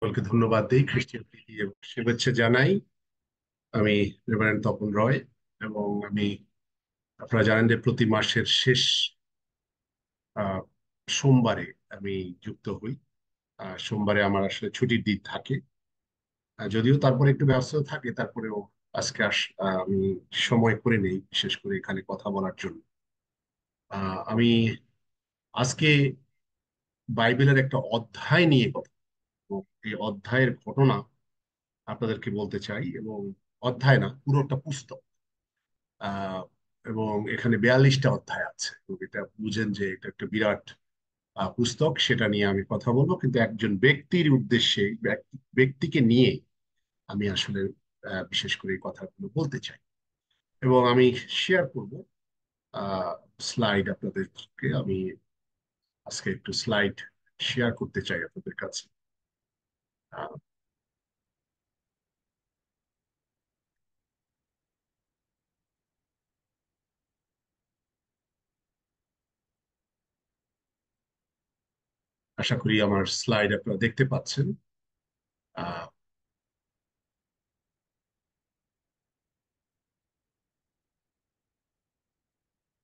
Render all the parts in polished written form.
সকলকে ধন্যবাদ দেই, খ্রিস্টিয়ান প্রীতি এবং শুভেচ্ছা জানাই। আমি রেভারেন্ড তপন রয় এবং আমি আপনারা জানেন যে প্রতি মাসের শেষ আহ, সোমবারে আমি যুক্ত হই। সোমবারে আমার আসলে ছুটির দিন থাকে। যদিও তারপরে একটু ব্যস্ত থাকে, তারপরেও আজকে আমি সময় করে নেই বিশেষ করে এখানে কথা বলার জন্য। আমি আজকে বাইবেলের একটা অধ্যায় নিয়ে কথা বলবো। এই অধ্যায়ের ঘটনা আপনাদেরকে বলতে চাই, এবং অধ্যায় না, পুরোটা পুস্তক। আহ এবং এখানে 42টা অধ্যায় আছে, এবং এটা বুঝেন যে এটা একটা বিরাট পুস্তক। সেটা নিয়ে আমি কথা বলবো, কিন্তু একজন ব্যক্তির উদ্দেশ্যে, ব্যক্তিকে নিয়ে আমি আসলে বিশেষ করে এই কথাগুলো বলতে চাই। এবং আমি শেয়ার করব আহ স্লাইড আপনাদেরকে। আমি আজকে একটু স্লাইড শেয়ার করতে চাই আপনাদের কাছে। আহ, আশা করি আমার স্লাইড আপনারা দেখতে পাচ্ছেন। আহ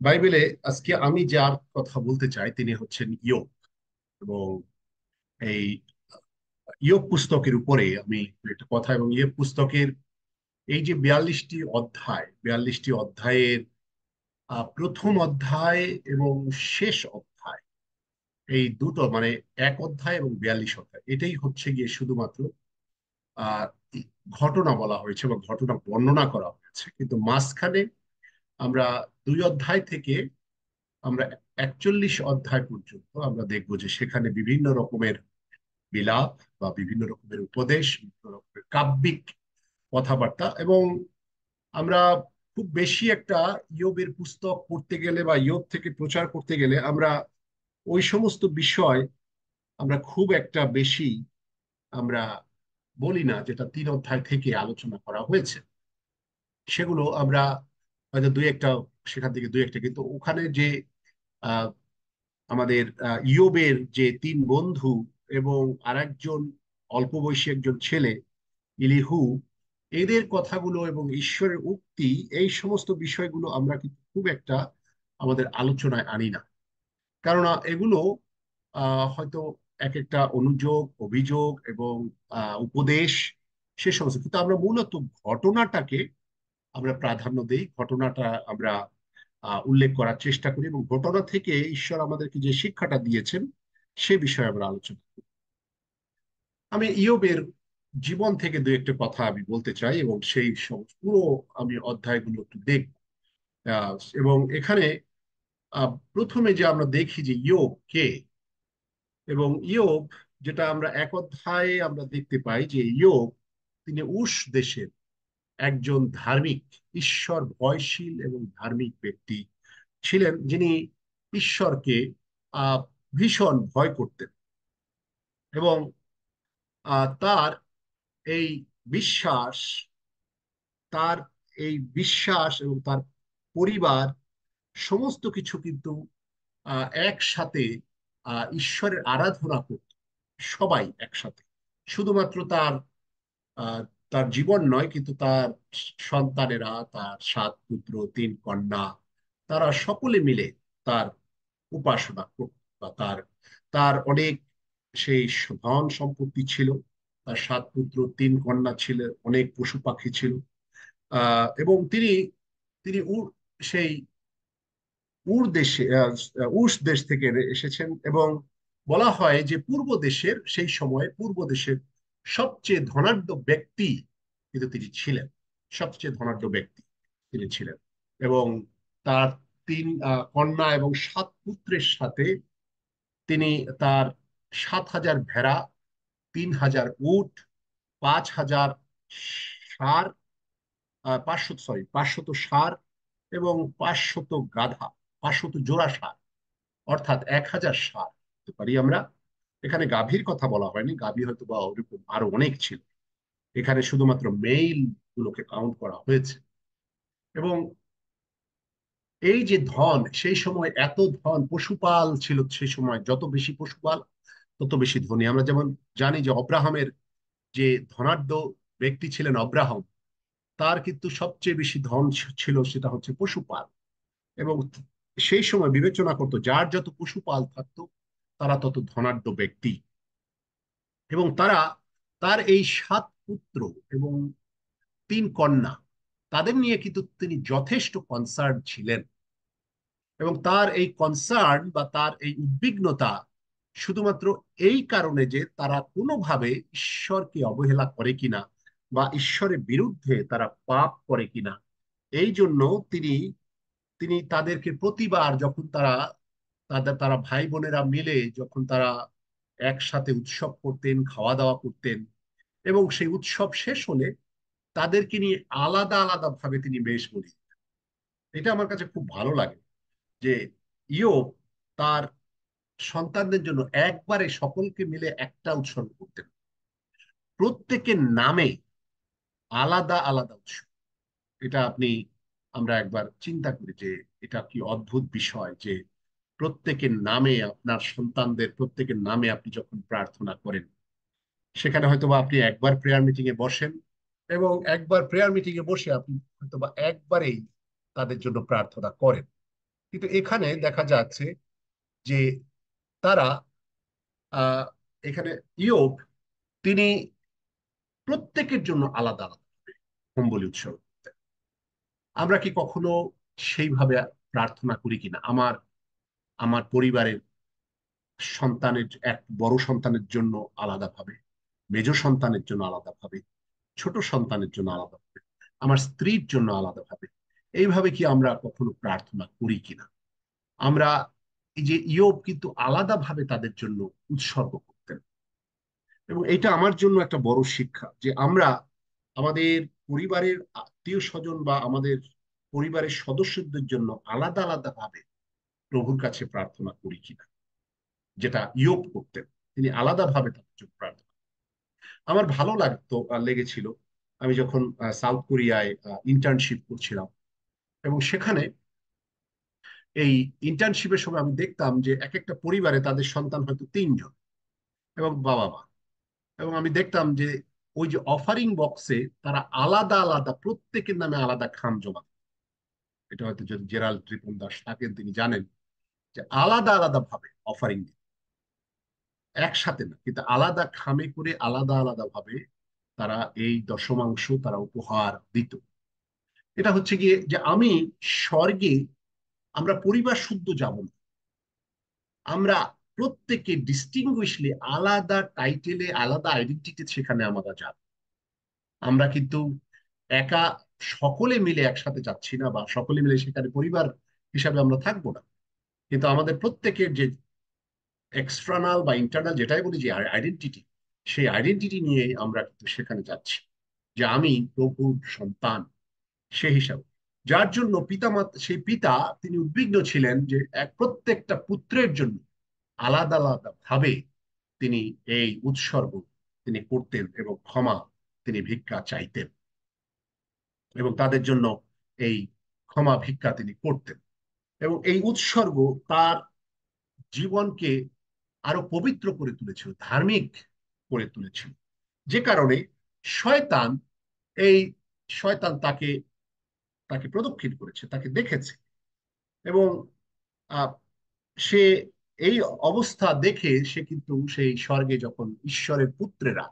বাইবেলে আজকে আমি যার কথা বলতে চাই তিনি হচ্ছেন ইয়োব। এবং এই ইয়োব পুস্তকের উপরে আমি একটা কথা, এবং ইয়োব পুস্তকের এই যে 42টি অধ্যায়ের প্রথম অধ্যায় এবং শেষ অধ্যায়, এই দুটো মানে এক অধ্যায় এবং 42 অধ্যায়, এটাই হচ্ছে গিয়ে শুধুমাত্র আহ ঘটনা বলা হয়েছে বা ঘটনা বর্ণনা করা হয়েছে। কিন্তু মাঝখানে আমরা 2 অধ্যায় থেকে আমরা 41 অধ্যায় পর্যন্ত আমরা দেখবো যে সেখানে বিভিন্ন রকমের বিলাপ বা বিভিন্ন রকমের উপদেশ, বিভিন্ন রকমের কাব্যিক কথাবার্তা। এবং আমরা খুব বেশি একটা ইয়োবের পুস্তক পড়তে গেলে বা ইয়োব থেকে প্রচার করতে গেলে আমরা ওই সমস্ত বিষয় আমরা খুব একটা বেশি আমরা বলি না, যেটা 3 অধ্যায় থেকে আলোচনা করা হয়েছে। সেগুলো আমরা হয়তো দুই একটা, সেখান থেকে দুই একটা, কিন্তু ওখানে যে আহ, আমাদের ইয়োবের যে 3 বন্ধু এবং আরেকজন অল্প বয়সী একজন ছেলে ইলিহু, এদের কথাগুলো এবং ঈশ্বরের উক্তি, এই সমস্ত বিষয়গুলো আমরা কিন্তু খুব একটা আমাদের আলোচনায় আনি না। কেননা এগুলো হয়তো এক একটা অনুযোগ, অভিযোগ এবং উপদেশ, সে সমস্ত, কিন্তু আমরা মূলত ঘটনাটাকে আমরা প্রাধান্য দেই, ঘটনাটা আমরা উল্লেখ করার চেষ্টা করি, এবং ঘটনা থেকে ঈশ্বর আমাদেরকে যে শিক্ষাটা দিয়েছেন সে বিষয়ে আমরা আলোচনা করি। আমি ইয়োবের জীবন থেকে দু একটা কথা আমি বলতে চাই, এবং সেই সমস্ত পুরো আমি অধ্যায়গুলো একটু দেখব। আহ, এবং এখানে প্রথমে যে আমরা দেখি যে ইয়োব কে। এবং ইয়োব, যেটা আমরা এক অধ্যায়ে আমরা দেখতে পাই যে ইয়োব তিনি উশ দেশের একজন ধার্মিক, ঈশ্বর ভয়শীল এবং ধার্মিক ব্যক্তি ছিলেন, যিনি ঈশ্বরকে আহ ভীষণ ভয় করতেন। এবং তার এই বিশ্বাস, তার এই বিশ্বাস এবং তার পরিবার সমস্ত কিছু কিন্তু একসাথে ঈশ্বরের আরাধনা করত, সবাই একসাথে। শুধুমাত্র আহ, তার জীবন নয়, কিন্তু তার সন্তানেরা, তার 7 পুত্র 3 কন্যা, তারা সকলে মিলে তার উপাসনা করত। বা তার তার অনেক সেই ধন সম্পত্তি ছিল, তার 7 পুত্র 3 কন্যা ছিল, অনেক পশু পাখি ছিল। এবং তিনি তিনি সেই উর দেশে উস দেশ থেকে এসেছেন। এবং বলা হয় যে পূর্ব দেশের, সেই সময় পূর্ব দেশের সবচেয়ে ধনাঢ্য ব্যক্তি কিন্তু তিনি ছিলেন, সবচেয়ে ধনাঢ্য ব্যক্তি তিনি ছিলেন। এবং তার 3 কন্যা এবং 7 পুত্রের সাথে তিনি তার 7,000 ভেড়া, 3,000 উট, 5,000 ষাঁড়, 500 ষাঁড় এবং 500 গাধা, 500 জোড়া ষাঁড়, অর্থাৎ 1,000 ষাঁড় বলতে পারি আমরা। এখানে গাভীর কথা বলা হয়নি, গাভী হয়তো বা ওরকম আরো অনেক ছিল। এখানে শুধুমাত্র মেইল গুলোকে কাউন্ট করা হয়েছে। এবং এই যে ধন, সেই সময় এত ধন, পশুপাল ছিল সেই সময়, যত বেশি পশুপাল তত বেশি ধনী। আমরা যেমন জানি যে অব্রাহামের যে ধনাঢ্য ব্যক্তি ছিলেন অব্রাহাম, তার কিন্তু সবচেয়ে বেশি ধন ছিল, সেটা হচ্ছে পশুপাল। এবং সেই সময় বিবেচনা করতো যার যত পশুপাল থাকতো তারা তত ধনাঢ্য ব্যক্তি। এবং তার এই 7 পুত্র এবং 3 কন্যা, তাদের নিয়ে কিন্তু তিনি যথেষ্ট কনসার্ন ছিলেন। এবং তার এই কনসার্ন বা তার এই উদ্বিগ্নতা শুধুমাত্র এই কারণে যে তারা কোনোভাবে ঈশ্বরকে অবহেলা করে কিনা বা ঈশ্বরের বিরুদ্ধে তারা পাপ করে কিনা। এই জন্য তিনি তিনি তাদেরকে প্রতিবার যখন তারা ভাই বোনেরা মিলে যখন তারা একসাথে উৎসব করতেন, খাওয়া দাওয়া করতেন, এবং সেই উৎসব শেষ হলে তাদেরকে নিয়ে আলাদা আলাদা ভাবে তিনি বেশ বলি। এটা আমার কাছে খুব ভালো লাগে যে ইয়োব তার সন্তানদের জন্য একবারে সকলকে মিলে একটা উৎসর্গ করতেন, প্রত্যেকের নামে আলাদা আলাদা উৎসব। এটা আমরা একবার চিন্তা করি যে এটা কি অদ্ভুত বিষয় যে প্রত্যেকের নামে, আপনার সন্তানদের প্রত্যেকের নামে আপনি যখন প্রার্থনা করেন, সেখানে হয়তোবা আপনি একবার প্রেয়ার মিটিং এ বসেন, এবং একবার প্রেয়ার মিটিং এ বসে আপনি হয়তোবা একবারেই তাদের জন্য প্রার্থনা করেন। কিন্তু এখানে দেখা যাচ্ছে যে তারা আহ এখানে ইয়োব, তিনি প্রত্যেকের জন্য আলাদা আলাদা হোম বলি উৎসর্গ করতেন। আমরা কি কখনো সেইভাবে প্রার্থনা করি কিনা? আমার আমার পরিবারের বড় সন্তানের জন্য আলাদাভাবে, মেজ সন্তানের জন্য আলাদাভাবে, ছোট সন্তানের জন্য আলাদাভাবে, আমার স্ত্রীর জন্য আলাদাভাবে, এইভাবে কি আমরা কখনো প্রার্থনা করি কিনা? আমরা এই যে ইয়োব কিন্তু আলাদাভাবে তাদের জন্য উৎসর্গ করতেন। এবং এটা আমার জন্য একটা বড় শিক্ষা যে আমরা আমাদের পরিবারের আত্মীয় স্বজন বা আমাদের পরিবারের সদস্যদের জন্য আলাদা আলাদা ভাবে প্রভুর কাছে প্রার্থনা করি কিনা, যেটা ইয়োব করতেন। তিনি আলাদাভাবে তাদের জন্য প্রার্থনা। আমার ভালো লেগেছিল আমি যখন সাউথ কোরিয়ায় ইন্টার্নশিপ করছিলাম, এবং সেখানে এই ইন্টার্নশিপের সময় আমি দেখতাম যে এক একটা পরিবারে তাদের সন্তান হয়তো 3 জন এবং বাবা মা। এবং আমি দেখতাম যে ওই যে অফারিং বক্সে তারা আলাদা আলাদা প্রত্যেকের নামে আলাদা খাম জমা। এটা হয়তো যদি জেরাল্ড রিপন দাস থাকেন তিনি জানেন যে আলাদা আলাদা ভাবে অফারিং, একসাথে না কিন্তু আলাদা খামে করে আলাদা আলাদা ভাবে তারা এই দশমাংশ তারা উপহার দিত। এটা হচ্ছে গিয়ে যে আমি স্বর্গে আমরা পরিবার শুদ্ধ যাব না, আমরা প্রত্যেকে ডিস্টিংগুইশলি আলাদা টাইটেলে আলাদা আইডেন্টিটি সেখানে আমরা যাব। আমরা কিন্তু একা সকলে মিলে একসাথে যাচ্ছি না, বা সকলে মিলে সেখানে পরিবার হিসাবে আমরা থাকবো না। কিন্তু আমাদের প্রত্যেকের যে এক্সটার্নাল বা ইন্টারনাল যেটাই বলি যে আইডেন্টিটি, সেই আইডেন্টিটি নিয়ে আমরা কিন্তু সেখানে যাচ্ছি, যে আমি প্রভুর সন্তান সে হিসাবে। যার জন্য সেই পিতা তিনি উদ্বিগ্ন ছিলেন যে প্রত্যেকটা পুত্রের জন্য আলাদা আলাদা ভাবে তিনি এই উৎসর্গ তিনি করতেন এবং ক্ষমা তিনি ভিক্ষা চাইতেন, এবং তাদের জন্য এই ক্ষমা ভিক্ষা তিনি করতেন। এবং এই উৎসর্গ তার জীবনকে আরো পবিত্র করে তুলেছিল, ধার্মিক করে তুলেছিল। যে কারণে শয়তান এই শয়তান তাকে তাকে প্রদক্ষিণ করেছে, তাকে দেখেছে। এবং আহ, সে এই অবস্থা দেখে সে কিন্তু সেই স্বর্গে যখন ঈশ্বরের পুত্রেরা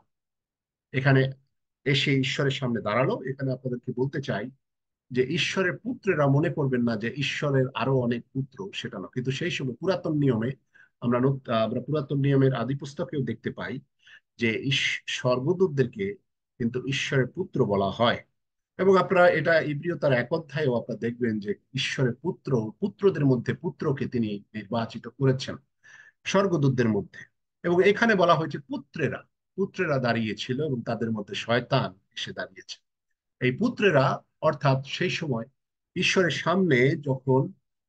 এখানে এসে ঈশ্বরের সামনে দাঁড়ালো, এখানে আপনাদেরকে বলতে চাই যে ঈশ্বরের পুত্রেরা মনে করবেন না যে ঈশ্বরের আরো অনেক পুত্র, সেটা না। কিন্তু সেই সময় পুরাতন নিয়মে আমরা পুরাতন নিয়মের আদি পুস্তকেও দেখতে পাই যে স্বর্গদূতদেরকে কিন্তু ঈশ্বরের পুত্র বলা হয়। এবং আপনারা এটা ইব্রিয় তার 1 অধ্যায়েও আপনারা দেখবেন যে ঈশ্বরের পুত্রদের মধ্যে পুত্রকে তিনি নির্বাচিত করেছেন স্বর্গদূতদের মধ্যে। এবং এখানে বলা হয়েছে পুত্রেরা পুত্রেরা দাঁড়িয়েছিল এবং তাদের মধ্যে শয়তান এসে দাঁড়িয়েছে। এই পুত্রেরা অর্থাৎ সেই সময় ঈশ্বরের সামনে যখন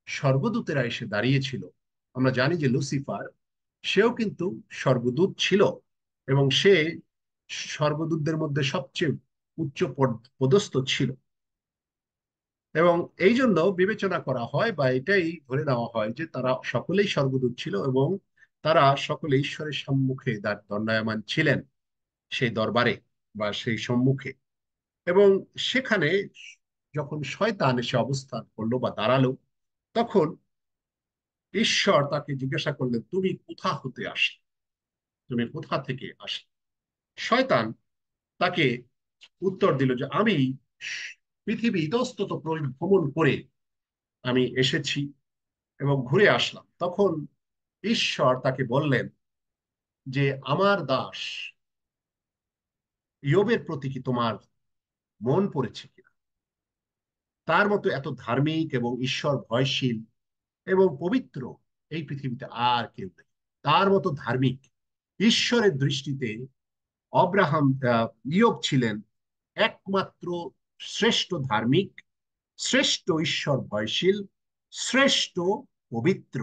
স্বর্গদূতেরা এসে দাঁড়িয়েছিল, আমরা জানি যে লুসিফার সেও কিন্তু স্বর্গদূত ছিল, এবং সে স্বর্গদূতদের মধ্যে সবচেয়ে উচ্চ পদস্থ ছিল। এবং এই জন্য বিবেচনা করা হয় বা এটাই ধরে নেওয়া হয় যে তারা সকলেই স্বর্গদূত ছিল এবং তারা সকলে ঈশ্বরের সম্মুখে দণ্ডায়মান ছিলেন। সেই দরবারে বা সেই সম্মুখে। এবং সেখানে যখন শয়তান এসে অবস্থান করলো বা দাঁড়ালো, তখন ঈশ্বর তাকে জিজ্ঞাসা করলেন, তুমি কোথা হতে আসলে, তুমি কোথা থেকে আসলে? শয়তান তাকে উত্তর দিল যে আমি পৃথিবী ইতস্তত ভ্রমণ করে আমি এসেছি এবং ঘুরে আসলাম। তখন ঈশ্বর তাকে বললেন যে আমার দাস ইয়োবের প্রতি কি তোমার মন পড়েছে কিনা? তার মতো এত ধার্মিক এবং ঈশ্বর ভয়শীল এবং পবিত্র এই পৃথিবীতে আর কেউ নেই। তার মতো ধার্মিক, ঈশ্বরের দৃষ্টিতে অব্রাহাম ইয়োব ছিলেন একমাত্র শ্রেষ্ঠ ধার্মিক, শ্রেষ্ঠ ঈশ্বর ভয়শীল, শ্রেষ্ঠ পবিত্র।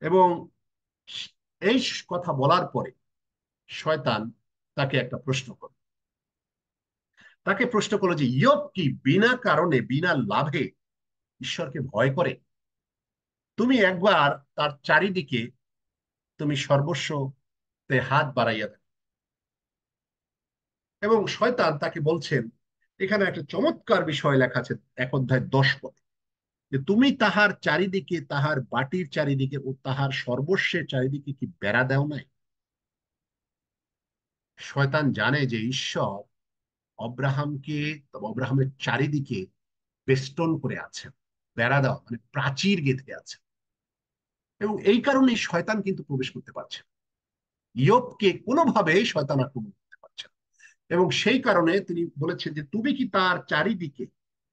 এবং এই কথা বলার পরে শয়তান তাকে একটা প্রশ্ন করল। তাকে প্রশ্ন করলো যে ইয়োব কি বিনা কারণে বিনা লাভে ঈশ্বরকে ভয় করে? তুমি একবার তার চারিদিকে তুমি সর্বস্বতে হাত বাড়াইয়া দেখো। এবং শয়তান তাকে বলছেন, এখানে একটা চমৎকার বিষয় লেখা আছে 1 অধ্যায় 10 পদে, যে তুমি তাহার চারিদিকে, তাহার বাটির চারিদিকে ও তাহার সর্বস্বের চারিদিকে কি বেড়া দেও নাই? শয়তান জানে যে ঈশ্বর অব্রাহামকে, অব্রাহামের চারিদিকে বেষ্টন করে আছেন, বেড়া দেওয়া মানে প্রাচীর গেঁথে আছে। এবং এই কারণে শয়তান কিন্তু প্রবেশ করতে পারছে না। ইয়োবকে কোনোভাবেই শয়তান আক্রমণ করতে পারছে না। এবং সেই কারণে তিনি বলেছেন যে তুমি কি তার চারিদিকে,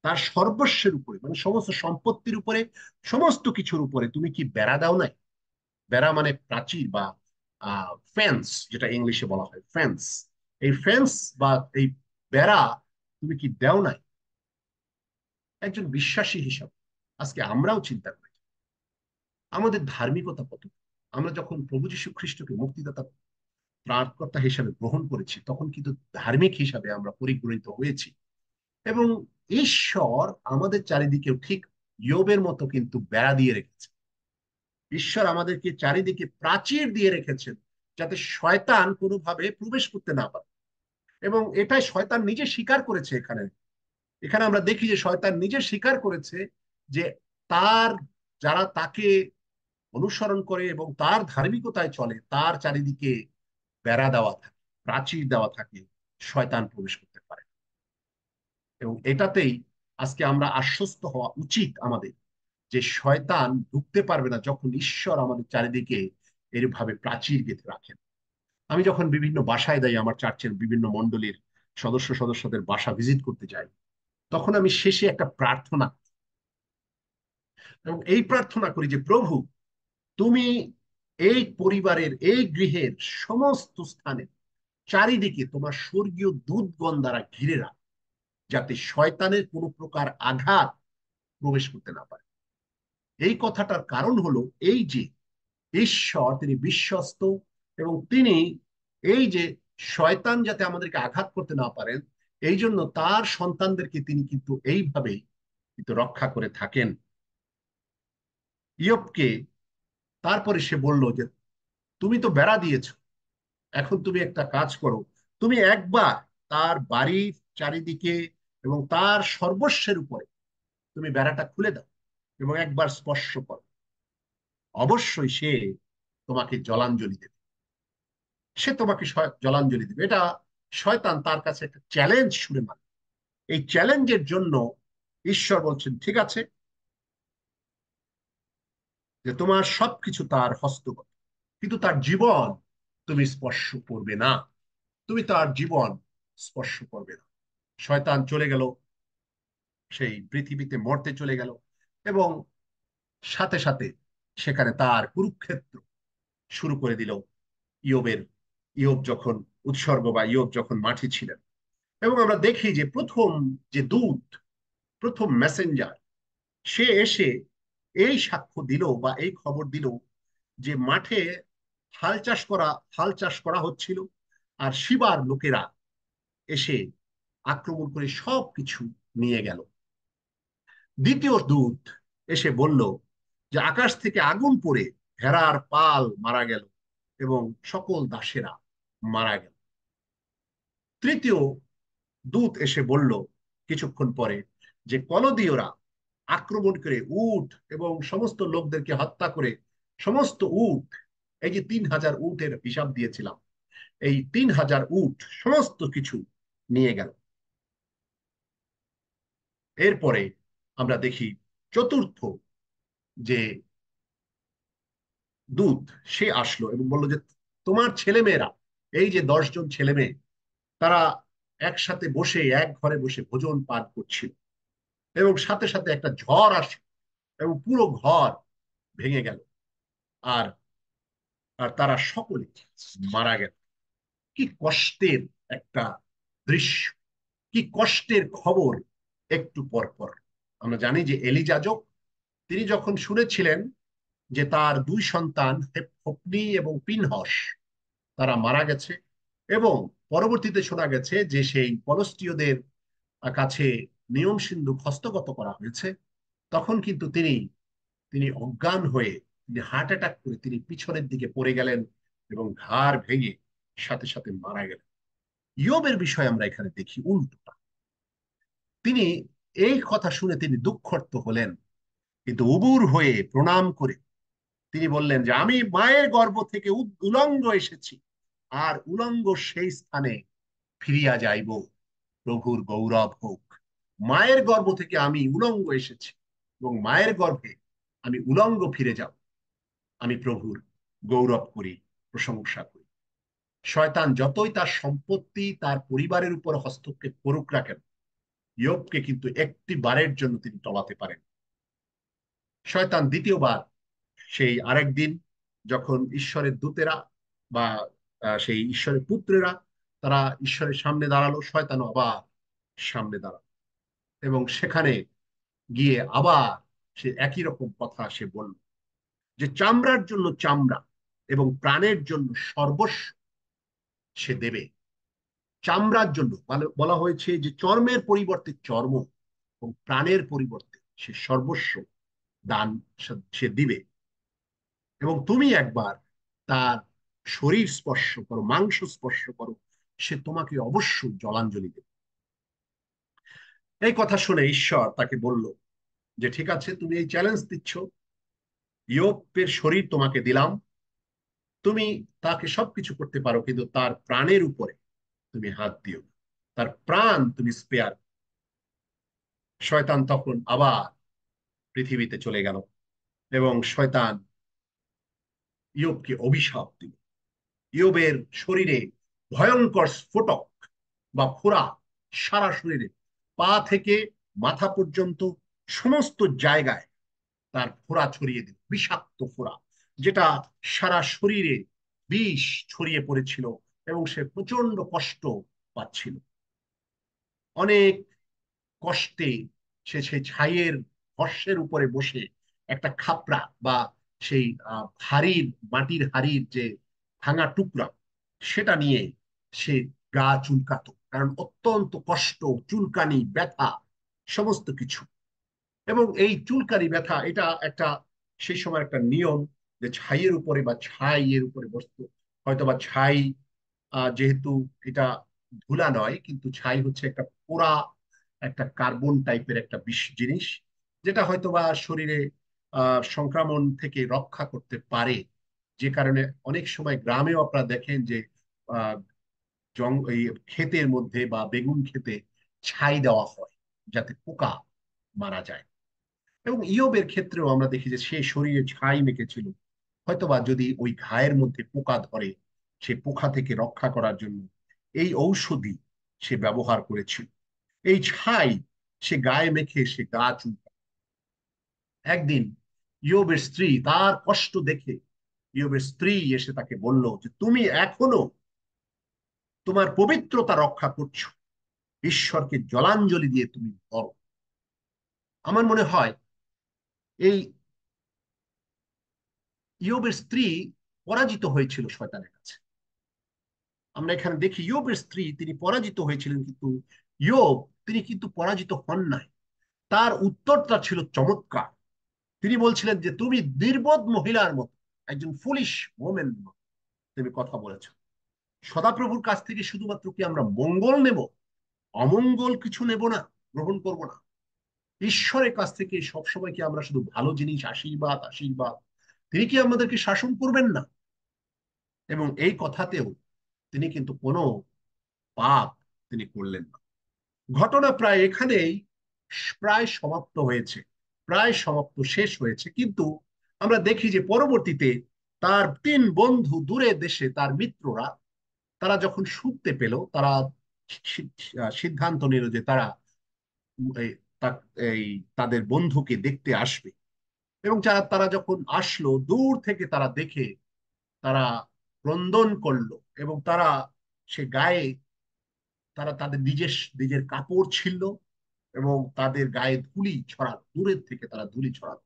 তার সর্বস্বের উপরে মানে সমস্ত সম্পত্তির উপরে, সমস্ত কিছুর উপরে তুমি কি বেড়া দাও নাই? বেড়া মানে প্রাচীর বা ফেন্স, যেটা ইংলিশে বলা হয় ফেন্স। এই ফেন্স বা এই বেড়া তুমি কি দেও নাই? একজন বিশ্বাসী হিসাবে আজকে আমরাও চিন্তা করি আমাদের ধার্মিকতা কত। আমরা যখন প্রভু যীশু খ্রিস্টকে মুক্তিদাতা ত্রাণকর্তা হিসাবে গ্রহণ করেছি, তখন কিন্তু ধার্মিক হিসাবে আমরা পরিগণিত হয়েছি। এবং ঈশ্বর আমাদের চারিদিকেও ঠিক ইয়োবের মতো কিন্তু বেড়া দিয়ে রেখেছে। ঈশ্বর আমাদেরকে চারিদিকে প্রাচীর দিয়ে রেখেছেন, যাতে শয়তান কোনোভাবে প্রবেশ করতে না পারে। এবং এটাই শয়তান নিজে স্বীকার করেছে। এখানে এখানে আমরা দেখি যে শয়তান নিজে স্বীকার করেছে যে তার, যারা তাকে অনুসরণ করে এবং তার ধার্মিকতায় চলে, তার চারিদিকে বেড়া দেওয়া থাকে, প্রাচীর দেওয়া থাকে, শয়তান প্রবেশ করতে পারে। এবং এটাতেই আজকে আমরা আশ্বস্ত হওয়া উচিত আমাদের, যে শয়তান ঢুকতে পারবে না যখন ঈশ্বর আমাদের চারিদিকে এরভাবে প্রাচীর গেঁথে রাখেন। আমি যখন বিভিন্ন বাসায় যাই, আমার চার্চের বিভিন্ন মণ্ডলীর সদস্যদের বাসা ভিজিট করতে যাই, তখন আমি শেষে একটা প্রার্থনা, এবং এই প্রার্থনা করি যে প্রভু, তুমি এই পরিবারের, এই গৃহের সমস্ত স্থানে চারিদিকে তোমার স্বর্গীয় দূতগণ দ্বারা ঘিরে রাখ, যাতে শয়তানের কোনো প্রকার আঘাত প্রবেশ করতে না পারে। এই কথাটার কারণ হলো এই যে ঈশ্বর তিনি বিশ্বস্ত, এবং তিনি এই যে শয়তান যাতে আমাদেরকে আঘাত করতে না পারেন, এই জন্য তার সন্তানদেরকে তিনি কিন্তু এইভাবেই কিন্তু রক্ষা করে থাকেন। ইয়োবকে তারপরে সে বলল যে তুমি তো বেড়া দিয়েছো, এখন তুমি একটা কাজ করো, তুমি একবার তার বাড়ির চারিদিকে এবং তার সর্বস্বের উপরে তুমি বেড়াটা খুলে দাও এবং একবার স্পর্শ করো, অবশ্যই সে তোমাকে জলাঞ্জলি দেবে। সে তোমাকে জলাঞ্জলি দেবে। এটা শয়তান তার কাছে একটা চ্যালেঞ্জ শুনে মানে। এই চ্যালেঞ্জের জন্য ঈশ্বর বলছেন, ঠিক আছে, যে তোমার সবকিছু তার হস্তগত, কিন্তু তার জীবন তুমি স্পর্শ করবে না, তুমি তার জীবন স্পর্শ করবে না। শয়তান চলে গেল, সেই পৃথিবীতে মরতে চলে গেল। এবং সাথে সাথে সেখানে তার কুরুক্ষেত্র শুরু করে দিল ইয়োবের, ইয়োব যখন উৎসর্গ বা ইয়োব যখন মাঠে ছিলেন। এবং আমরা দেখি যে প্রথম যে দূত, প্রথম মেসেঞ্জার, সে এসে এই সাক্ষ্য দিল বা এই খবর দিল যে মাঠে হাল চাষ করা হচ্ছিল, আর শিবার লোকেরা এসে আক্রমণ করে সবকিছু নিয়ে গেল। দ্বিতীয় দূত এসে বলল যে আকাশ থেকে আগুন পড়ে ভেড়ার পাল মারা গেল এবং সকল দাসেরা মারা গেল। তৃতীয় দূত এসে বলল কিছুক্ষণ পরে যে কলদীয়রা আক্রমণ করে উট এবং সমস্ত লোকদেরকে হত্যা করে সমস্ত উট, এই যে 3,000 উটের হিসাব দিয়েছিলাম, এই 3,000 উট সমস্ত কিছু নিয়ে গেল। এরপরে আমরা দেখি চতুর্থ যে দূত, সে আসলো এবং বলল যে তোমার ছেলেমেয়েরা, এই যে 10 জন ছেলে মেয়ে, তারা একসাথে বসে এক ঘরে বসে ভোজন পান করছিল এবং সাথে সাথে একটা ঝড় আসলো এবং পুরো ঘর ভেঙে গেল। আর আর তারা সকলে মারা গেল। কি কষ্টের একটা দৃশ্য, কি কষ্টের খবর। একটু পর পর আমরা জানি যে এলি যাজক, তিনি যখন শুনেছিলেন যে তার 2 সন্তান হপনি এবং পিনহস তারা মারা গেছে, এবং পরবর্তীতে শোনা গেছে যে সেই পলষ্টীয়দের কাছে নিয়ম সিন্ধুক হস্তগত করা হয়েছে, তখন কিন্তু তিনি তিনি অজ্ঞান হয়ে, তিনি হার্ট অ্যাটাক করে তিনি পিছনের দিকে পড়ে গেলেন এবং ঘাড় ভেঙে সাথে সাথে মারা গেলেন। ইয়োবের বিষয়ে আমরা এখানে দেখি উল্টোটা। তিনি এই কথা শুনে তিনি দুঃখর্ত হলেন, কিন্তু উবুর হয়ে প্রণাম করে তিনি বললেন যে আমি মায়ের গর্ভ থেকে উলঙ্গ এসেছি, আর উলঙ্গ সেই স্থানে ফিরিয়া যাইব। প্রভুর গৌরব হোক। মায়ের গর্ভ থেকে আমি উলঙ্গ এসেছি এবং মায়ের গর্ভে আমি উলঙ্গ ফিরে যাব। আমি প্রভুর গৌরব করি, প্রশংসা করি। শয়তান যতই তার সম্পত্তি, তার পরিবারের উপর হস্তক্ষেপ করুক না কেন, ইয়োবকে কিন্তু একটি বারের জন্য তিনি টলাতে পারেন। শয়তান দ্বিতীয়বার, সেই আরেকদিন যখন ঈশ্বরের দূতেরা বা সেই ঈশ্বরের পুত্রেরা তারা ঈশ্বরের সামনে দাঁড়ালো, শয়তানও আবার সামনে দাঁড়ালো এবং সেখানে গিয়ে আবার সে একই রকম কথা সে বলল যে চামড়ার জন্য চামড়া এবং প্রাণের জন্য সর্বস্ব সে দেবে। চামড়ার জন্য মানে বলা হয়েছে যে চর্মের পরিবর্তে চর্ম এবং প্রাণের পরিবর্তে সে সর্বস্ব দান সে দিবে। এবং তুমি একবার তার শরীর স্পর্শ করো, মাংস স্পর্শ করো, সে তোমাকে অবশ্যই জলাঞ্জলি দেবে। এই কথা শুনে ঈশ্বর তাকে বলল যে ঠিক আছে, তুমি এই চ্যালেঞ্জ দিচ্ছ, ইয়োবের শরীর তোমাকে দিলাম, তুমি তাকে সবকিছু করতে পারো, কিন্তু তার প্রাণের উপরে তুমি হাত দিও, তার প্রাণ তুমি স্পেয়ার। শয়তান তখন আবার পৃথিবীতে চলে গেল এবং শয়তান ইয়োবকে অভিশাপ দিল। ইয়োবের শরীরে ভয়ঙ্কর স্ফোটক বা ফোড়া, সারা শরীরে পা থেকে মাথা পর্যন্ত সমস্ত জায়গায় তার ফোড়া ছড়িয়ে দিল, বিষাক্ত ফোড়া, যেটা সারা শরীরে বিষ ছড়িয়ে পড়েছিল এবং সে প্রচন্ড কষ্ট পাচ্ছিল। অনেক কষ্টে সে সেই ছাইয়ের ফর্শের উপরে বসে একটা খাপড়া বা সেই হাড়ির, মাটির হাড়ির যে ভাঙা টুকরা, সেটা নিয়ে সে গা চুলকাতো, কারণ অত্যন্ত কষ্ট, চুলকানি, ব্যথা, সমস্ত কিছু। এবং এই চুলকানি ব্যথা এটা একটা সেই সময় একটা নিয়ম যে ছাইয়ের উপরে বা ছাইয়ের উপরে বসতো। হয়তো বা ছাই যেহেতু এটা ধুলা নয়, কিন্তু ছাই হচ্ছে একটা পোড়া, একটা কার্বন টাইপের একটা বিষ জিনিস, যেটা হয়তো বা শরীরে সংক্রমণ থেকে রক্ষা করতে পারে। যে কারণে অনেক সময় গ্রামেও আপনারা দেখেন যে আহ এই ক্ষেতের মধ্যে বা বেগুন ক্ষেতে ছাই দেওয়া হয় যাতে পোকা মারা যায়। এবং ইয়োবের ক্ষেত্রেও আমরা দেখি যে সে শরীরে ছাই মেখেছিল, হয়তোবা যদি ওই ঘায়ের মধ্যে পোকা ধরে, সে পোকা থেকে রক্ষা করার জন্য এই ঔষধি সে ব্যবহার করেছিল। এই ছাই সে গায়ে মেখে সে গা চুলকা। একদিন ইয়োবের স্ত্রী তার কষ্ট দেখে, ইয়োবের স্ত্রী এসে তাকে বলল যে তুমি এখনো তোমার পবিত্রতা রক্ষা করছো, ঈশ্বরকে জলাঞ্জলি দিয়ে তুমি করো। আমার মনে হয় এই ইয়োবের স্ত্রী পরাজিত হয়েছিল শয়তানের কাছে। আমরা এখানে দেখি ইয়োবের স্ত্রী তিনি পরাজিত হয়েছিলেন, কিন্তু ইয়োব তিনি কিন্তু পরাজিত হন নাই। তার উত্তরটা ছিল চমৎকার। তিনি বলছিলেন যে তুমি নির্বোধ মহিলার মতো, একজন ফুলিশ ওমেন তুমি কথা বলেছ। সদাপ্রভুর কাছ থেকে শুধুমাত্র কি আমরা মঙ্গল নেব, অমঙ্গল কিছু নেব না, গ্রহণ করব না? ঈশ্বরের কাছ থেকে সবসময় কি আমরা শুধু ভালো জিনিস, আশীর্বাদ আশীর্বাদ? তিনি কি আমাদেরকে শাসন করবেন না? এবং এই কথাতেও তিনি কিন্তু কোনো পাপ তিনি করলেন না। ঘটনা প্রায় এখানেই প্রায় সমাপ্ত হয়েছে, প্রায় সমাপ্ত শেষ হয়েছে। কিন্তু আমরা দেখি যে পরবর্তীতে তার তিন বন্ধু দূরে দেশে, তার মিত্ররা, তারা যখন শুনতে পেল, তারা সিদ্ধান্ত নিল যে তারা এই এই তাদের বন্ধুকে দেখতে আসবে। এবং যারা তারা যখন আসলো, দূর থেকে তারা দেখে তারা ক্রন্দন করলো, এবং তারা সে গায়ে তারা তাদের নিজের নিজের কাপড় ছিল এবং তাদের গায়ে ধুলি ছড়ালো, দূরের থেকে তারা ধুলি ছড়ালো।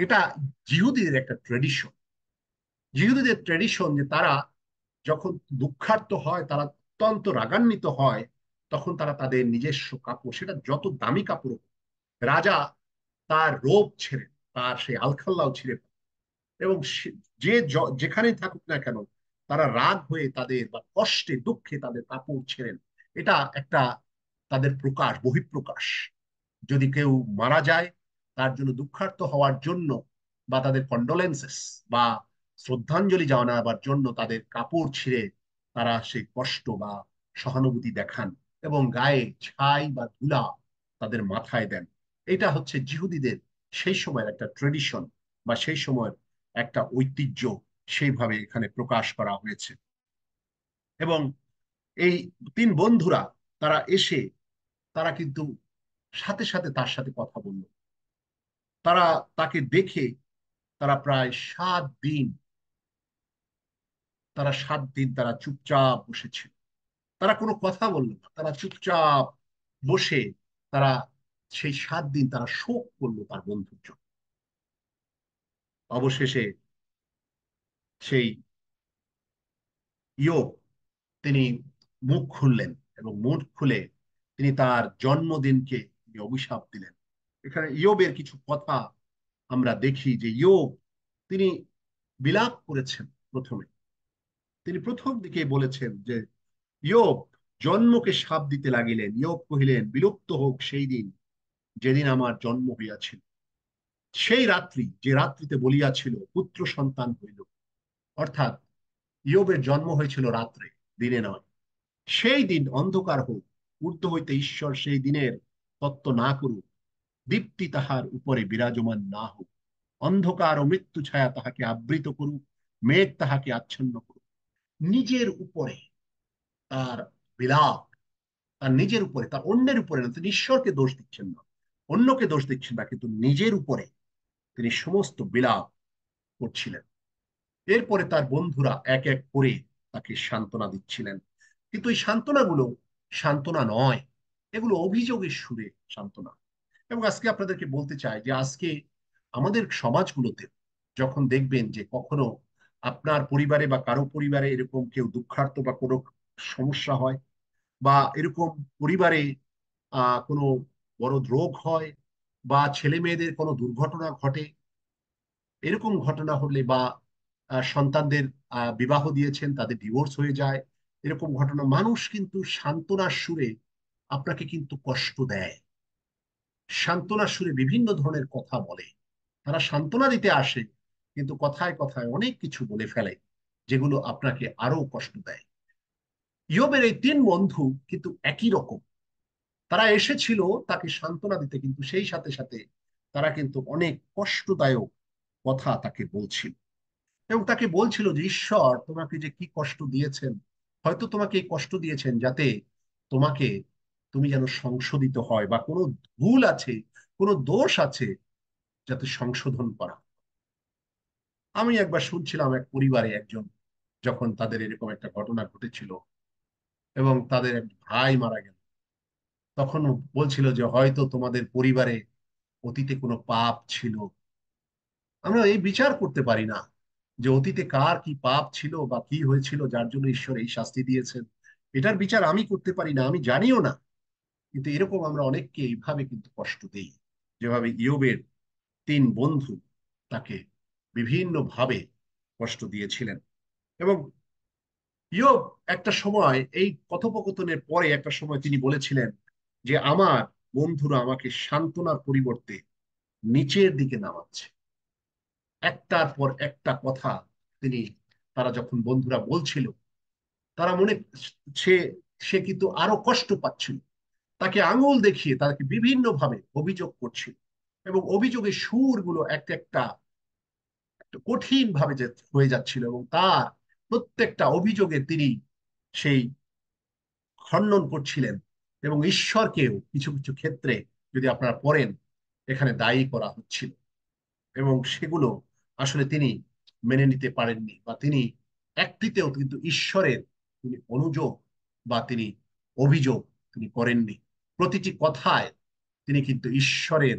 এটা জিহুদীদের একটা ট্রেডিশন। জিহুদীদের ট্রেডিশন যে তারা যখন দুঃখার্ত হয়, তারা অত্যন্ত রাগান্বিত হয়, তখন তারা তাদের নিজস্ব কাপড়, সেটা যত দামি কাপড় হোক, রাজা তার রোব ছেড়ে, তার সেই আলখাল্লাও ছিঁড়ে, এবং যে যেখানেই থাকুক না কেন, তারা রাগ হয়ে তাদের বা কষ্টে দুঃখে তাদের কাপড় ছেড়েন। এটা একটা তাদের প্রকাশ, বহিঃপ্রকাশ। যদি কেউ মারা যায়, তার জন্য দুঃখার্ত হওয়ার জন্য বা তাদের কন্ডোলেন্সেস বা শ্রদ্ধাঞ্জলি জানাবার জন্য তাদের কাপড় ছিঁড়ে তারা সেই কষ্ট বা সহানুভূতি দেখান, এবং গায়ে ছাই বা ধুলা তাদের মাথায় দেন। এটা হচ্ছে জিহুদীদের সেই সময়ের একটা ট্রেডিশন, বা সেই সময়ের একটা ঐতিহ্য, সেইভাবে এখানে প্রকাশ করা হয়েছে। এবং এই তিন বন্ধুরা তারা এসে, তারা কিন্তু সাথে সাথে তার সাথে কথা বলল। তারা তাকে দেখে তারা প্রায় 7 দিন, তারা 7 দিন তারা চুপচাপ বসেছিল। তারা কোনো কথা বলল না, তারা চুপচাপ বসে তারা সেই 7 দিন তারা শোক করলো তার বন্ধুর জন্য। অবশেষে সেই ইয়োব, তিনি মুখ খুললেন, এবং মুখ খুলে তিনি তার জন্মদিনকে তিনি অভিশাপ দিলেন। এখানে ইয়োবের কিছু কথা আমরা দেখি যে ইয়োব তিনি বিলাপ করেছেন। প্রথমে তিনি প্রথম দিকে বলেছেন যে ইয়োব জন্মকে শাপ দিতে লাগিলেন। ইয়োব কহিলেন, বিলুপ্ত হোক সেই দিন যেদিন আমার জন্ম হইয়াছিল, সেই রাত্রি যে রাত্রিতে বলিয়াছিল পুত্র সন্তান হইল। অর্থাৎ ইয়োবের জন্ম হয়েছিল রাত্রে, দিনে নয়। সেই দিন অন্ধকার হোক, ঊর্ধ্ব হইতে ঈশ্বর সেই দিনের তত্ত্ব না করুক, দীপ্তি তাহার উপরে বিরাজমান না হোক, অন্ধকার ও মৃত্যু ছায়া তাহাকে আবৃত করুক, মেঘ তাহাকে আচ্ছন্ন করুক। নিজের উপরে তার বিলাপ, তার নিজের উপরে, তার অন্যের উপরে না, তিনি ঈশ্বরকে দোষ দিচ্ছেন না, অন্যকে দোষ দিচ্ছেন না, কিন্তু নিজের উপরে তিনি সমস্ত বিলাপ করছিলেন। এরপরে তার বন্ধুরা এক এক করে তাকে সান্ত্বনা দিচ্ছিলেন। কিন্তু এই সান্ত্বনাগুলো সান্ত্বনা নয়, এগুলো অভিযোগের সুরে সান্ত্বনা। এবং আজকে আপনাদেরকে বলতে চাই যে আজকে আমাদের সমাজগুলোতে যখন দেখবেন যে কখনো আপনার পরিবারে বা কারো পরিবারে এরকম কেউ দুঃখার্ত বা কোনো সমস্যা হয়, বা এরকম পরিবারে কোনো বড় রোগ হয়, বা ছেলে মেয়েদের কোনো দুর্ঘটনা ঘটে, এরকম ঘটনা হলে, বা সন্তানদের বিবাহ দিয়েছেন, তাদের ডিভোর্স হয়ে যায়, এরকম ঘটনা, মানুষ কিন্তু সান্ত্বনার সুরে আপনাকে কিন্তু কষ্ট দেয়। সান্ত্বনার সুরে বিভিন্ন ধরনের কথা বলে। তারা সান্ত্বনা দিতে আসে, কিন্তু কথায় কথায় অনেক কিছু বলে ফেলে, যেগুলো আপনাকে আরো কষ্ট দেয়। ইয়োবের এই তিন বন্ধু কিন্তু একই রকম। তারা এসেছিল তাকে সান্ত্বনা দিতে, কিন্তু সেই সাথে সাথে তারা কিন্তু অনেক কষ্টদায়ক কথা তাকে বলছিল। এবং তাকে বলছিল যে ঈশ্বর তোমাকে যে কি কষ্ট দিয়েছেন, হয়তো তোমাকে এই কষ্ট দিয়েছেন যাতে তোমাকে, তুমি যেন সংশোধিত হয়, বা কোনো ভুল আছে, কোনো দোষ আছে, যাতে সংশোধন করা। আমি একবার শুনছিলাম এক পরিবারে একজন, যখন তাদের এরকম একটা ঘটনা ঘটেছিল এবং তাদের এক ভাই মারা গেল, তখন বলছিল যে হয়তো তোমাদের পরিবারে অতীতে কোনো পাপ ছিল। আমরা এই বিচার করতে পারি না যে অতীতে কার কি পাপ ছিল বা কি হয়েছিল যার জন্য ঈশ্বর এই শাস্তি দিয়েছেন। এটার বিচার আমি করতে পারি না, আমি জানিও না। কিন্তু এরকম আমরা অনেককে এইভাবে কিন্তু কষ্ট দেই, যেভাবে ইয়োবের তিন বন্ধু তাকে বিভিন্ন ভাবে কষ্ট দিয়েছিলেন। এবং ইয়োব একটা সময় এই কথোপকথনের পরে একটা সময় তিনি বলেছিলেন যে আমার বন্ধুরা আমাকে সান্ত্বনার পরিবর্তে নিচের দিকে নামাচ্ছে। একটার পর একটা কথা তিনি, তারা যখন বন্ধুরা বলছিল, তারা মনে, সে সে কিন্তু আরো কষ্ট পাচ্ছিল, তাকে আঙুল দেখিয়ে তাকে বিভিন্ন ভাবে অভিযোগ করছিল, এবং অভিযোগের সুরগুলো একটা একটা কঠিন ভাবে যে হয়ে যাচ্ছিল, এবং তার প্রত্যেকটা অভিযোগে তিনি সেই খণ্ডন করছিলেন, এবং ঈশ্বরকেও কিছু কিছু ক্ষেত্রে যদি আপনারা পড়েন এখানে দায়ী করা হচ্ছিল, এবং সেগুলো আসলে তিনি মেনে নিতে পারেননি, বা তিনি একটিতেও কিন্তু ঈশ্বরের তিনি অনুযোগ বা তিনি অভিযোগ তিনি করেননি। প্রতিটি কথায় তিনি কিন্তু ঈশ্বরের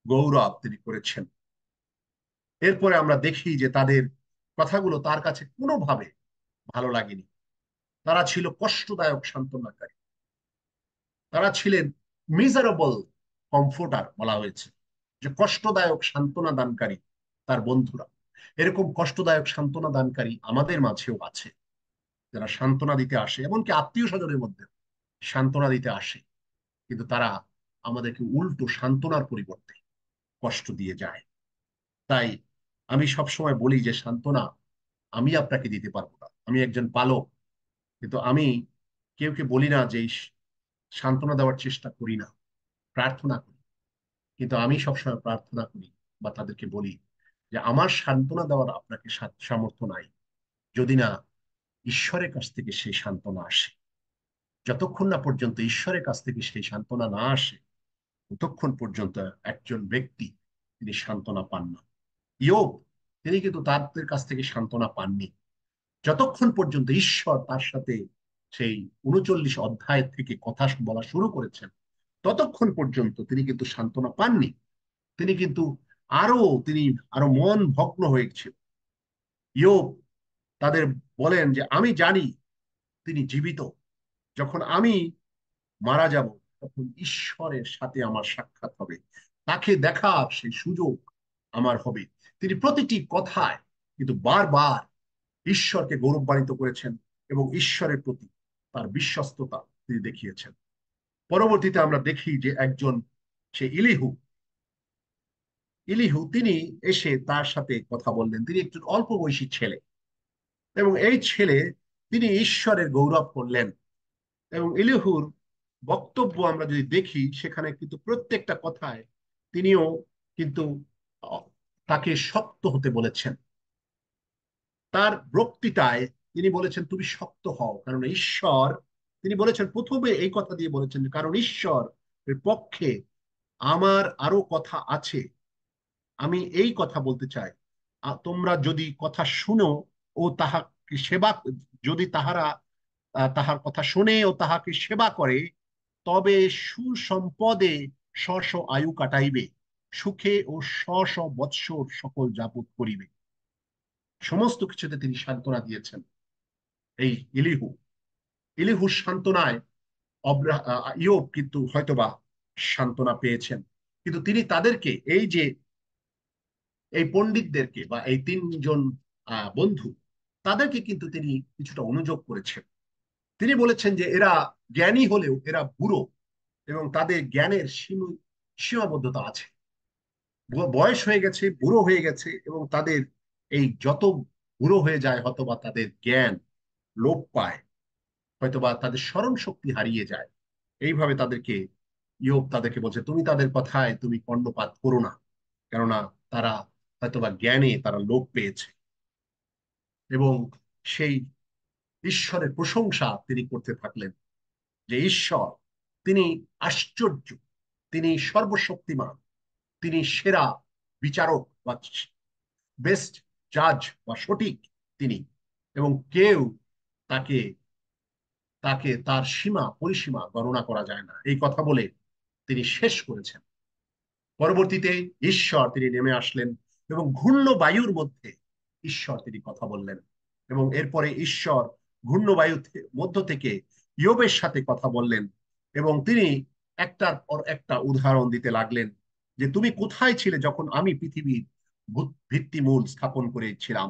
গৌরব তিনি করেছেন। এরপরে আমরা দেখি যে তাদের কথাগুলো তার কাছে কোনোভাবে ভালো লাগেনি। তারা ছিল কষ্টদায়ক সান্ত্বনাকারী, তারা ছিলেন মিজারেবল কমফোর্টার, বলা হয়েছে যে কষ্টদায়ক সান্ত্বনা দানকারী তার বন্ধুরা। এরকম কষ্টদায়ক সান্ত্বনা দানকারী আমাদের মাঝেও আছে, যারা সান্ত্বনা দিতে আসে, এমনকি আত্মীয় স্বজনের মধ্যে সান্ত্বনা দিতে আসে, কিন্তু তারা আমাদেরকে উল্টো সান্ত্বনার পরিবর্তে কষ্ট দিয়ে যায়। তাই আমি সবসময় বলি যে সান্ত্বনা আমি আপনাকে দিতে পারবো না, আমি একজন পালক, কিন্তু আমি কেউকে বলি না যে সান্ত্বনা দেওয়ার চেষ্টা করি না, প্রার্থনা করি। কিন্তু আমি সবসময় প্রার্থনা করি বা তাদেরকে বলি যে আমার সান্ত্বনা দেওয়ার আপনাকে সামর্থ্য নাই, যদি না ঈশ্বরের কাছ থেকে সেই সান্ত্বনা আসে। যতক্ষণ না পর্যন্ত ঈশ্বরের কাছ থেকে সেই সান্ত্বনা না আসে, ততক্ষণ পর্যন্ত একজন ব্যক্তি তিনি সান্ত্বনা পান না। ইয়োব, তিনি কিন্তু তাদের কাছ থেকে সান্ত্বনা পাননি যতক্ষণ পর্যন্ত ঈশ্বর তার সাথে সেই 39 অধ্যায় থেকে কথা বলা শুরু করেছেন, ততক্ষণ পর্যন্ত তিনি কিন্তু সান্ত্বনা পাননি। তিনি কিন্তু আরো তিনি আরো মন ভগ্ন হয়েছিল। ইয়োব তাদের বলেন যে আমি জানি তিনি জীবিত, যখন আমি মারা যাব তখন ঈশ্বরের সাথে আমার সাক্ষাৎ হবে, তাকে দেখার সেই সুযোগ আমার হবে। তিনি প্রতিটি কথায় কিন্তু বারবার ঈশ্বরকে গৌরবান্বিত করেছেন, এবং ঈশ্বরের প্রতি তার বিশ্বস্ততা তিনি দেখিয়েছেন। পরবর্তীতে আমরা দেখি যে একজন, সে ইলিহু, তিনি এসে তার সাথে কথা বললেন। তিনি একজন অল্প বয়সী ছেলে, এবং এই ছেলে তিনি ঈশ্বরের গৌরব করলেন। এবং ইলিহুর বক্তব্য আমরা যদি দেখি, সেখানে কিন্তু প্রত্যেকটা কথায় তিনিও কিন্তু আহ, তাকে শক্ত হতে বলেছেন। তার বক্তৃতায় তিনি বলেছেন তুমি শক্ত হও, কারণ ঈশ্বর, তিনি বলেছেন প্রথমে এই কথা দিয়ে বলেছেন কারণ ঈশ্বর এর পক্ষে আমার আরো কথা আছে, আমি এই কথা বলতে চাই। তোমরা যদি কথা শুনো ও তাহাকে সেবা, যদি তাহারা তাহার কথা শুনে ও তাহাকে সেবা করে, তবে সুসম্পদে স্ব স্ব আয়ু কাটাইবে, সুখে ও স্ব স্ব বৎসর সকল যাপত করিবে। সমস্ত কিছুতে তিনি সান্ত্বনা দিয়েছেন। এই ইলিহু, ইলিহুর সান্ত্বনায় ইয়োব কিন্তু হয়তোবা সান্ত্বনা পেয়েছেন, কিন্তু তিনি তাদেরকে, এই যে এই পণ্ডিতদেরকে বা এই তিনজন বন্ধু, তাদেরকে কিন্তু তিনি কিছুটা অনুযোগ করেছেন। তিনি বলেছেন যে এরা জ্ঞানী হলেও এরা বুড়ো, এবং তাদের জ্ঞানের সীমাবদ্ধতা আছে। বয়স হয়ে গেছে, বুড়ো হয়ে গেছে, এবং তাদের এই যত বুড়ো হয়ে যায় হয়তোবা তাদের জ্ঞান লোপ পায়, হয়তোবা তাদের স্মরণ শক্তি হারিয়ে যায়। এইভাবে তাদেরকে ইয়োব তাদেরকে বলছে তুমি তাদের কথায় তুমি কর্ণপাত করো না, কেননা তারা হয়তোবা জ্ঞানে তারা লোপ পেয়েছে। এবং সেই ঈশ্বরের প্রশংসা তিনি করতে থাকলেন যে ঈশ্বর, তিনি আশ্চর্য, তিনি সর্বশক্তিমান, তিনি সেরা বিচারক বা বেস্ট জাজ বা সঠিক তিনি, এবং কেউ তাকে তাকে তার সীমা পরিসীমা গণনা করা যায় না, এই কথা বলে তিনি শেষ করেছেন। পরবর্তীতে ঈশ্বর তিনি নেমে আসলেন, এবং ঘূর্ণ বায়ুর মধ্যে ঈশ্বর তিনি কথা বললেন, এবং এরপরে ঈশ্বর ঘূর্ণ বায়ু মধ্য থেকে ইয়োবের সাথে কথা বললেন, এবং তিনি একটার পর একটা উদাহরণ দিতে লাগলেন যে তুমি কোথায় ছিলে যখন আমি পৃথিবীর ভিত্তিমূল স্থাপন করেছিলাম,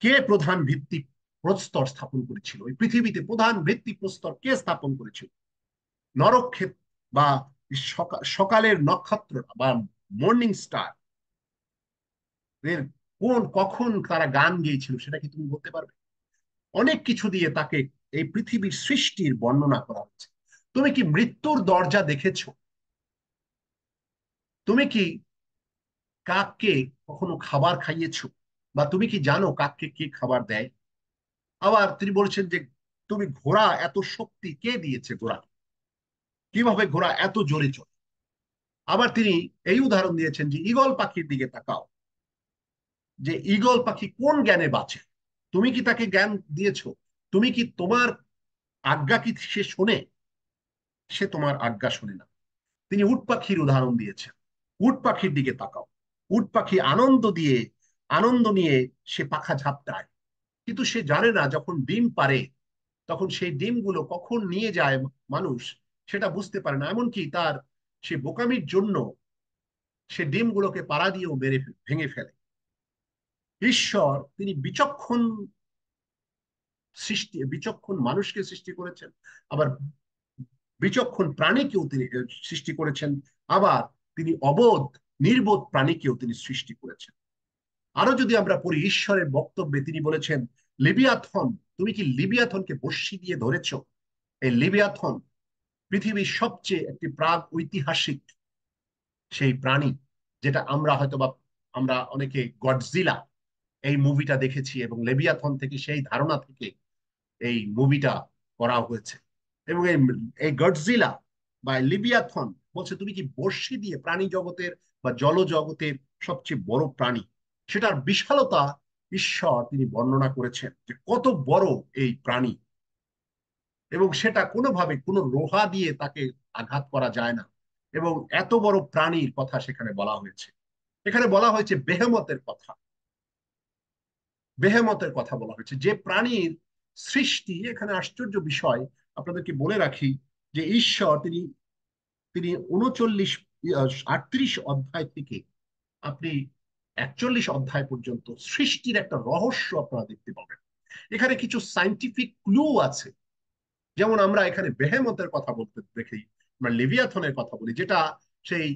কে প্রধান ভিত্তি প্রস্তর স্থাপন করেছিল, ওই পৃথিবীতে প্রধান ভিত্তি প্রস্তর কে স্থাপন করেছিল? নরক্ষেত বা সকালের নক্ষত্র বা মর্নিং স্টার এর কখন তারা গান গেয়েছিল সেটা কি তুমি বলতে পারবে? অনেক কিছু দিয়ে তাকে এই পৃথিবীর সৃষ্টির বর্ণনা করা হচ্ছে। তুমি কি মৃত্যুর দরজা দেখেছো? তুমি কি কাককে কখনো খাবার খাইয়েছো? বা তুমি কি জানো কাককে কে খাবার দেয়? আবার তিনি বলছেন যে তুমি ঘোড়া এত শক্তি কে দিয়েছে ঘোড়া? কিভাবে ঘোড়া এত জোরে চলে? আবার তিনি এই উদাহরণ দিয়েছেন যে ঈগল পাখির দিকে তাকাও, যে ঈগল পাখি কোন জ্ঞানে বাঁচে? তুমি কি তাকে জ্ঞান দিয়েছো? তুমি কি তোমার আজ্ঞা কি সে শোনে? সে তোমার আজ্ঞা শোনে না। তিনি উট পাখির উদাহরণ দিয়েছেন। উট পাখির দিকে তাকাও, উট পাখি আনন্দ নিয়ে সে পাখা ঝাপটায়, কিন্তু সে জানে না যখন ডিম পারে তখন সেই ডিমগুলো কখন নিয়ে যায় মানুষ সেটা বুঝতে পারে না। এমনকি তার সে বোকামির জন্য সে ডিমগুলোকে পাড়া দিয়েও ভেঙে ফেলে। ঈশ্বর তিনি বিচক্ষণ মানুষকে সৃষ্টি করেছেন, আবার বিচক্ষণ প্রাণীকেও তিনি সৃষ্টি করেছেন, আবার তিনি নির্বোধ প্রাণীকেও তিনি সৃষ্টি করেছেন। আরো যদি আমরা পড়ি ঈশ্বরের বক্তব্যে তিনি বলেছেন, লিবিয়াথন, তুমি কি লিবিয়াথনকে বর্ষি দিয়ে ধরেছ? এই লিবিয়াথন পৃথিবীর সবচেয়ে একটি প্রাগ ঐতিহাসিক সেই প্রাণী, যেটা আমরা অনেকে গডজিলা এই মুভিটা দেখেছি, এবং লেবিয়াথন থেকে সেই ধারণা থেকে এই মুভিটা করা হয়েছে। এবং এই গডজিলা বা লিবিয়াথন বলছে তুমি কি বর্ষি দিয়ে প্রাণী জগতের বা জল জগতের সবচেয়ে বড় প্রাণী, সেটার বিশালতা ঈশ্বর তিনি বর্ণনা করেছেন যে কত বড় এই প্রাণী, এবং সেটা কোনোভাবে কোনো লোহা দিয়ে তাকে আঘাত করা যায় না। এবং এত বড় প্রাণীর কথা সেখানে বলা হয়েছে। এখানে বলা হয়েছে বেহেমতের কথা বলা হয়েছে, যে প্রাণীর সৃষ্টি। এখানে আশ্চর্য বিষয় আপনাদেরকে বলে রাখি যে ঈশ্বর তিনি তিনি 38 অধ্যায় থেকে আপনি 41 অধ্যায় পর্যন্ত সৃষ্টির একটা রহস্য আপনারা দেখতে পাবেন। এখানে কিছু সাইন্টিফিক ক্লু আছে। যেমন আমরা এখানে বেহেমতের কথা বলতে দেখি, আমরা লিভিয়াথনের কথা বলি, যেটা সেই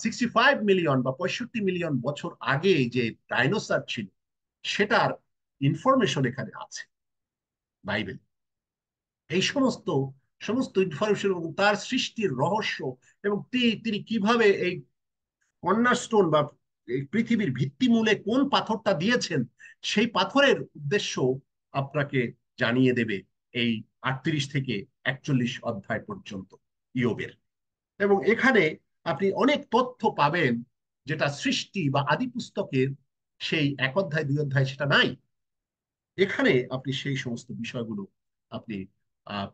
65 মিলিয়ন বা 65 মিলিয়ন বছর আগে যে ডাইনোসর ছিল সেটার ইনফরমেশন এখানে আছে বাইবেল। এই সমস্ত সমস্ত ইনফরমেশন এবং তার সৃষ্টির রহস্য, এবং তিনি কিভাবে এই কর্নারস্টোন বা এই পৃথিবীর ভিত্তিমূলে কোন পাথরটা দিয়েছেন সেই পাথরের উদ্দেশ্য আপনাকে জানিয়ে দেবে এই 38 থেকে 41 অধ্যায় পর্যন্ত ইয়োবের। এবং এখানে আপনি অনেক তথ্য পাবেন যেটা সৃষ্টি বা আদি পুস্তকের সেই 1 অধ্যায় 2 অধ্যায় সেটা নাই। এখানে আপনি সেই সমস্ত বিষয়গুলো আপনি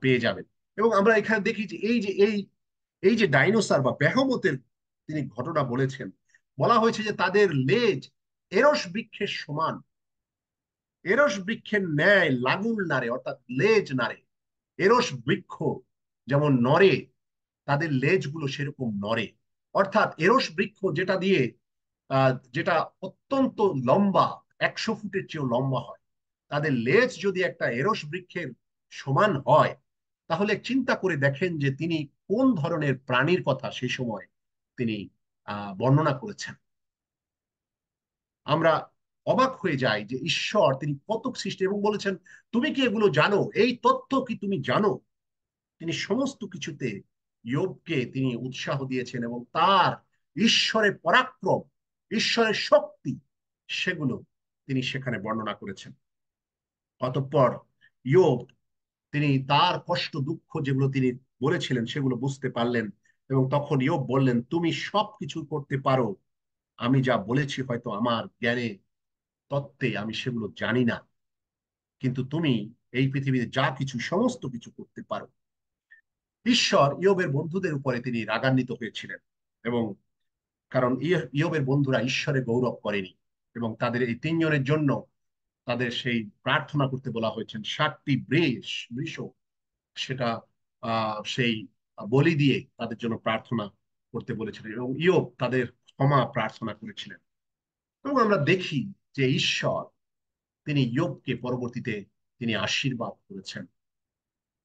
পেয়ে যাবেন। এবং আমরা এখানে দেখি যে এই যে ডাইনোসর বা বেহেমতের তিনি ঘটনা বলেছেন, বলা হয়েছে যে তাদের লেজ এরস বৃক্ষের সমান, এরস বৃক্ষের ন্যায় লাঙুল নাড়ে, অর্থাৎ লেজ নাড়ে। এরস বৃক্ষ যেমন নড়ে, তাদের লেজগুলো সেরকম নড়ে। অর্থাৎ এরস বৃক্ষ যেটা অত্যন্ত লম্বা, 100 ফুটের চেয়েও লম্বা হয়, তাদের লেজ যদি একটা এরস বৃক্ষের সমান হয়, তাহলে চিন্তা করে দেখেন যে তিনি কোন ধরনের প্রাণীর কথা সেই সময় তিনি বর্ণনা করেছেন। আমরা অবাক হয়ে যাই যে ঈশ্বর তিনি কত সৃষ্টি, এবং বলেছেন তুমি কি এগুলো জানো? এই তথ্য কি তুমি জানো? তিনি সমস্ত কিছুতে ইয়োবকে তিনি উৎসাহ দিয়েছেন, এবং তার ঈশ্বরের পরাক্রম, ঈশ্বরের শক্তি, সেগুলো তিনি সেখানে বর্ণনা করেছেন। অতঃপর ইয়োব তিনি তার কষ্ট দুঃখ যেগুলো তিনি বলেছিলেন সেগুলো বুঝতে পারলেন, এবং তখন ইয়োব বললেন তুমি সব কিছু করতে পারো, আমি যা বলেছি হয়তো আমার জ্ঞানে তত্ত্বে আমি সেগুলো জানি না, কিন্তু তুমি এই পৃথিবীতে যা কিছু সমস্ত কিছু করতে পারো। ঈশ্বর ইয়োবের বন্ধুদের উপরে তিনি রাগান্বিত হয়েছিলেন, এবং কারণ ইয়োবের বন্ধুরা ঈশ্বরে গৌরব করেনি, এবং তাদের এই 3 জনের জন্য তাদের সেই প্রার্থনা করতে বলা হয়েছেন 7টি বৃষ, সেটা সেই বলি দিয়ে তাদের জন্য প্রার্থনা করতে বলেছিলেন, এবং ইয়োব তাদের ক্ষমা প্রার্থনা করেছিলেন। এবং আমরা দেখি যে ঈশ্বর তিনি ইয়োবকে পরবর্তীতে তিনি আশীর্বাদ করেছেন।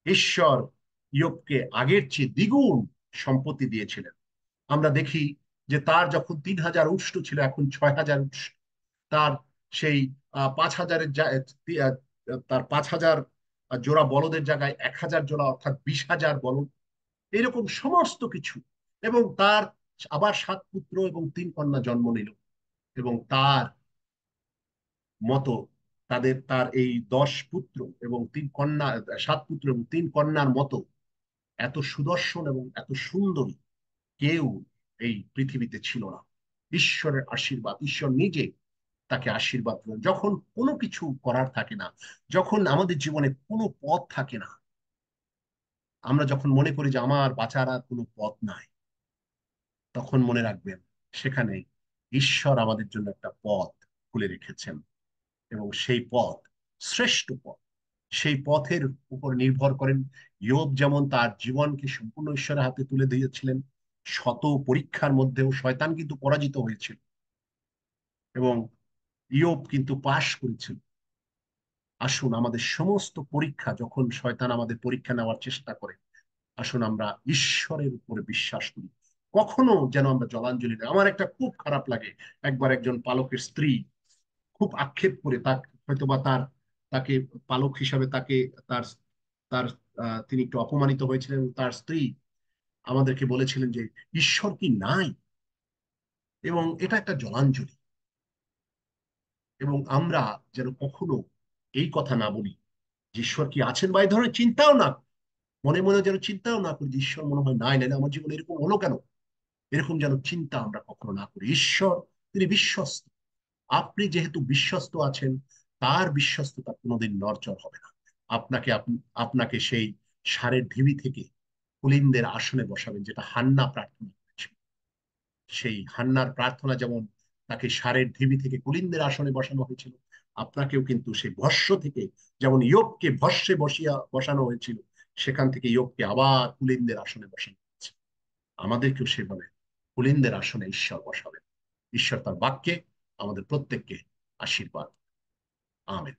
ঈশ্বর ইয়োবকে আগের চেয়ে দ্বিগুণ সম্পত্তি দিয়েছিলেন। আমরা দেখি যে তার যখন 3,000 উষ্টু ছিল, এখন 6,000 উষ্টু। তার সেই 5,000-এর তার 5,000 জোড়া বলদের জায়গায় 1,000 জোড়া, অর্থাৎ 20,000 বলদ, এরকম সমস্ত কিছু। এবং তার আবার 7 পুত্র এবং 3 কন্যা জন্ম নিল। এবং তার মতো তার এই 10 পুত্র এবং 3 কন্যা, 7 পুত্র এবং 3 কন্যার মতো এত সুদর্শন এবং এত সুন্দরী কেউ এই পৃথিবীতে ছিল না। ঈশ্বরের আশীর্বাদ, ঈশ্বর নিজে তাকে আশীর্বাদ করেন। যখন কোনো কিছু করার থাকে না, যখন আমাদের জীবনে কোনো পথ থাকে না, আমরা যখন মনে করি যে আমার বাঁচার আর কোনো পথ নাই, তখন মনে রাখবেন সেখানে ঈশ্বর আমাদের জন্য একটা পথ খুলে রেখেছেন। এবং সেই পথ শ্রেষ্ঠ পথ। সেই পথের উপর নির্ভর করেন। ইয়োব যেমন তার জীবনকে সম্পূর্ণ ঈশ্বরের হাতে তুলে দিয়েছিলেন, শত পরীক্ষার মধ্যেও শয়তান কিন্তু পরাজিত হয়েছিল এবং ইয়োব কিন্তু পাশ করেছিল। আসুন, আমাদের সমস্ত পরীক্ষা যখন শয়তান আমাদের পরীক্ষা নেওয়ার চেষ্টা করে, আসুন আমরা ঈশ্বরের উপরে বিশ্বাস করি। কখনো যেন আমরা জলাঞ্জলি দেয়। আমার একটা খুব খারাপ লাগে, একবার একজন পালকের স্ত্রী খুব আক্ষেপ করে হয়তোবা তাকে পালক হিসাবে তার তার তিনি একটু অপমানিত হয়েছিলেন। তার স্ত্রী আমাদেরকে বলেছিলেন যে ঈশ্বর কি নাই। এবং এটা একটা জলাঞ্জলি। এবং আমরা যেন কখনো এই কথা না বলি যে ঈশ্বর কি আছেন, বা এই ধরনের চিন্তাও না, মনে মনে যেন চিন্তাও না করি যে ঈশ্বর মনে হয় নাই, নাহলে আমার জীবনে এরকম হলো কেন। এরকম যেন চিন্তা আমরা কখনো না করি। ঈশ্বর তিনি বিশ্বস্ত। আপনি যেহেতু বিশ্বস্ত আছেন, তার বিশ্বস্ততা কোনোদিন নড়চড় হবে না। আপনাকে সেই ষাঁড়ের ঢিবি থেকে কুলিনদের আসনে বসাবেন, যেটা হান্না প্রার্থনা করেছিল। সেই হান্নার প্রার্থনা যেমন তাকে ষাঁড়ের ঢিবি থেকে কুলিনদের আসনে বসানো হয়েছিল, আপনাকেও কিন্তু সেই ভস্য থেকে, যেমন ইয়োবকে ভস্যে বসানো হয়েছিল, সেখান থেকে ইয়োবকে আবার কুলিনদের আসনে বসানো হয়েছে। আমাদেরকেও সেভাবে কুলিনদের আসনে ঈশ্বর বসাবেন। ঈশ্বর তার বাক্যে আমাদের প্রত্যেককে আশীর্বাদ। আমেন।